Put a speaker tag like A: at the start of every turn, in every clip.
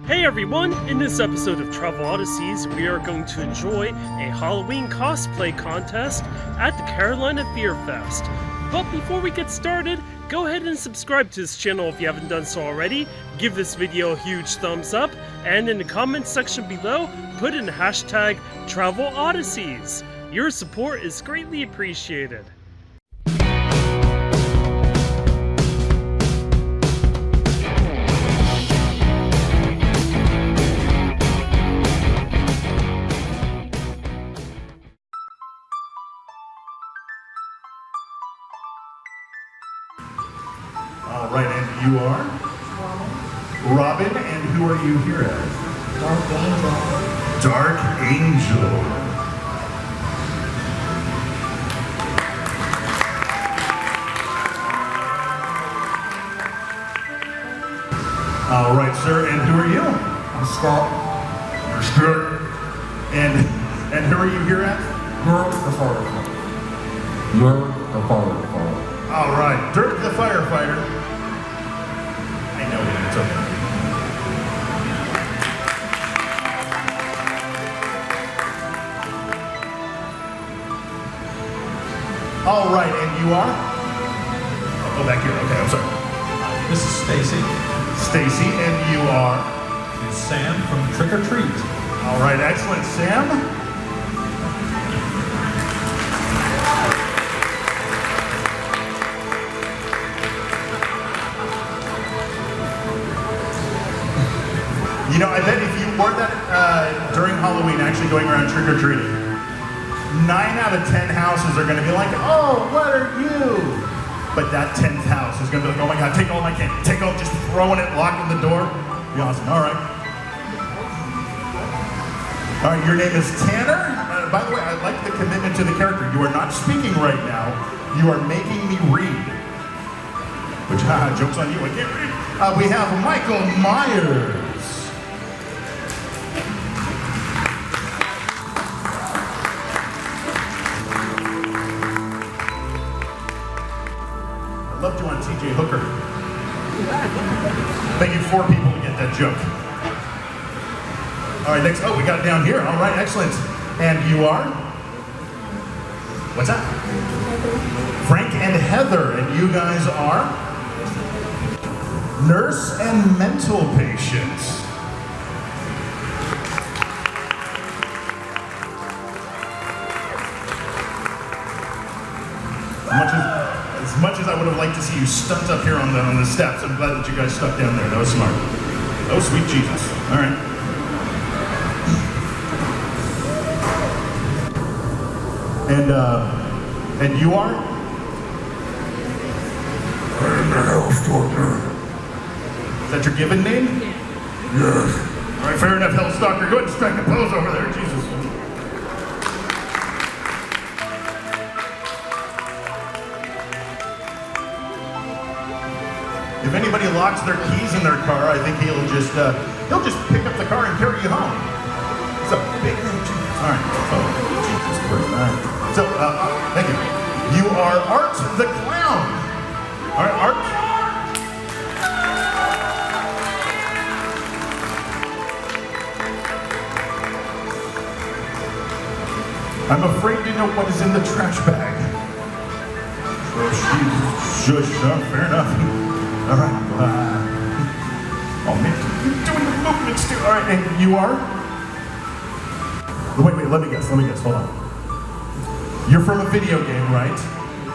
A: Hey everyone! In this episode of Travel Odysseys, we are going to enjoy a Halloween cosplay contest at the Carolina Fear Fest. But before we get started, go ahead and subscribe to this channel if you haven't done so already, give this video a huge thumbs up, and in the comments section below, put in the hashtag Travel Odysseys. Your support is greatly appreciated.
B: All right, and you are? Robin, and who are you here as?
C: Dark Angel.
B: Dark Angel. All right, sir, and who are you?
C: I'm Scott.
B: You're Stuart. And who are you here as?
C: Dirk the Firefighter. Dirk the Firefighter.
B: All right, Dirk the Firefighter. I know it, it's okay. All right, and you are? Oh, back here, okay, I'm sorry.
D: This is Stacy.
B: Stacy, and you are?
D: It's Sam from Trick or Treat.
B: All right, excellent. Sam? You know, I bet if you wore that during Halloween, actually going around trick-or-treating, 9 out of 10 houses are going to be like, oh, what are you? But that 10th house is going to be like, oh my God, take all my candy, take all, just throwing it, locking the door. Be awesome. All right. All right, your name is Tanner. By the way, I like the commitment to the character. You are not speaking right now. You are making me read. Which, haha, joke's on you, I can't read. We have Michael Myers. I loved you on TJ Hooker. Thank you, 4 people to get that joke. All right, next, oh, we got it down here. All right, excellent. And you are? What's that? Frank and Heather, and you guys are? Nurse and mental patients. As much as I would have liked to see you stunt up here on the steps, I'm glad that you guys stuck down there. That was smart. Oh, sweet Jesus. All right. And you are?
C: I'm the Hellstalker.
B: Is that your given name?
C: Yes.
B: All right, fair enough, Hellstalker. Go ahead and strike a pose over there, Jesus. If anybody locks their keys in their car, I think he'll just pick up the car and carry you home. It's a big all right. Oh, Jesus Christ. All right. So, thank you. You are Art the Clown. All right, Art. I'm afraid to know what is in the trash bag. Oh, Jesus. Shush. Fair enough. All right. Oh man, you're doing the movements too. All right, and you are? Wait, let me guess. Hold on. You're from a video game, right?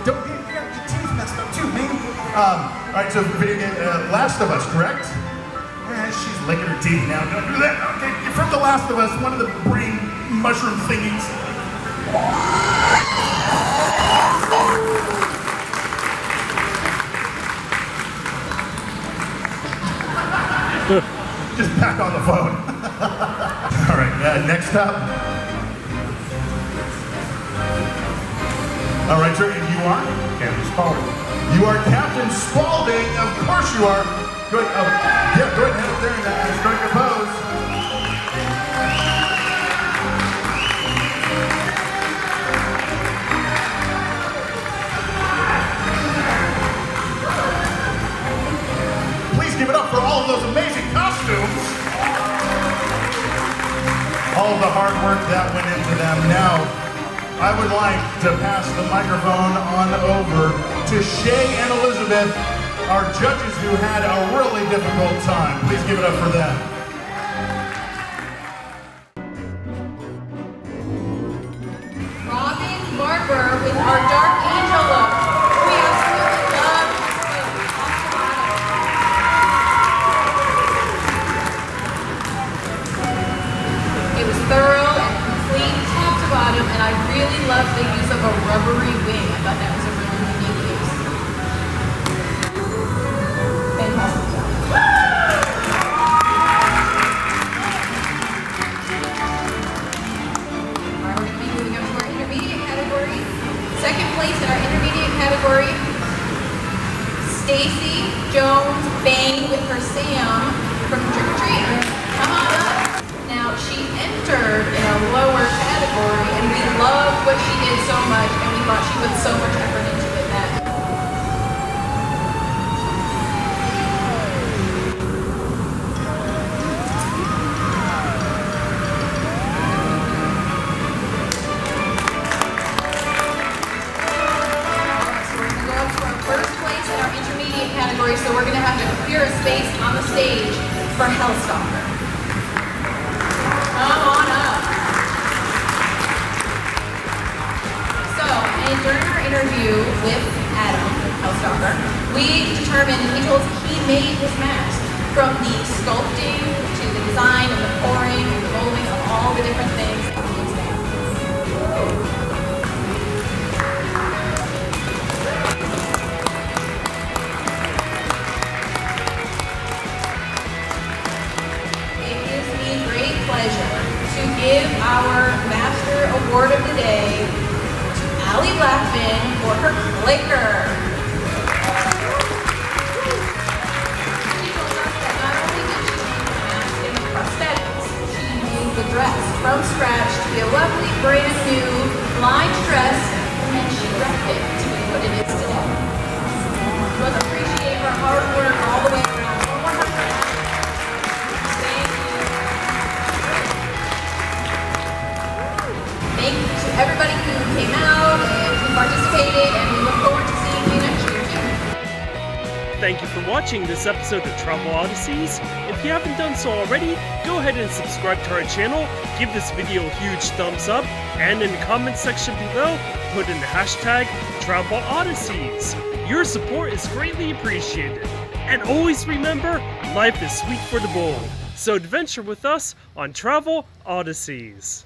B: Don't you got your teeth messed up too, man. All right, so video game, Last of Us, correct? She's licking her teeth now. Don't do that. Okay, you're from The Last of Us, one of the brain mushroom thingies. Just back on the phone. All right, next up. All right, sir, and you are? Captain Spaulding. You are Captain Spaulding, of course you are. Good, yeah, go ahead and head up there and strike a pose. Please give it up for all of those amazing costumes. all of the hard work that went into them. Now, I would like to pass the microphone on over to Shay and Elizabeth, our judges who had a really difficult time. Please give it up for them.
E: Robin Barber with our Dark Angel look. We absolutely love this. It was thorough and complete top to bottom, and I really loved the use of a rubbery wing. I thought that was a really unique use. Fantastic job. Alright, we're going to be moving up to our intermediate category. Second place in our intermediate category, Stacy Jones Bain with her Sam from Trick or Treat. Come on up. Now, she entered in a lower category, and we loved what she did so much, and we thought she put so much effort into it that category, so we're going to have to clear a space on the stage for Hellstalker. Come on up. So, and during our interview with Adam, Hellstalker, we determined, he told us he made his mask from the sculpting to the design and the pouring and the molding of all the different things. To give our Master Award of the Day to Allie Blackman for her clicker. She told us that not only did she make the mask and the prosthetics, she made the dress from scratch to be a lovely brand new lined dress, and she wrapped it to be what it is today. Let's appreciate her hard work all the way around. One more time. Thank you to everybody who came out and who participated, and we look forward to seeing you next year, too.
A: Thank you for watching this episode of Travel Odysseys. If you haven't done so already, go ahead and subscribe to our channel, give this video a huge thumbs up, and in the comment section below, put in the hashtag Travel Odysseys. Your support is greatly appreciated. And always remember, life is sweet for the bold. So adventure with us on Travel Odysseys.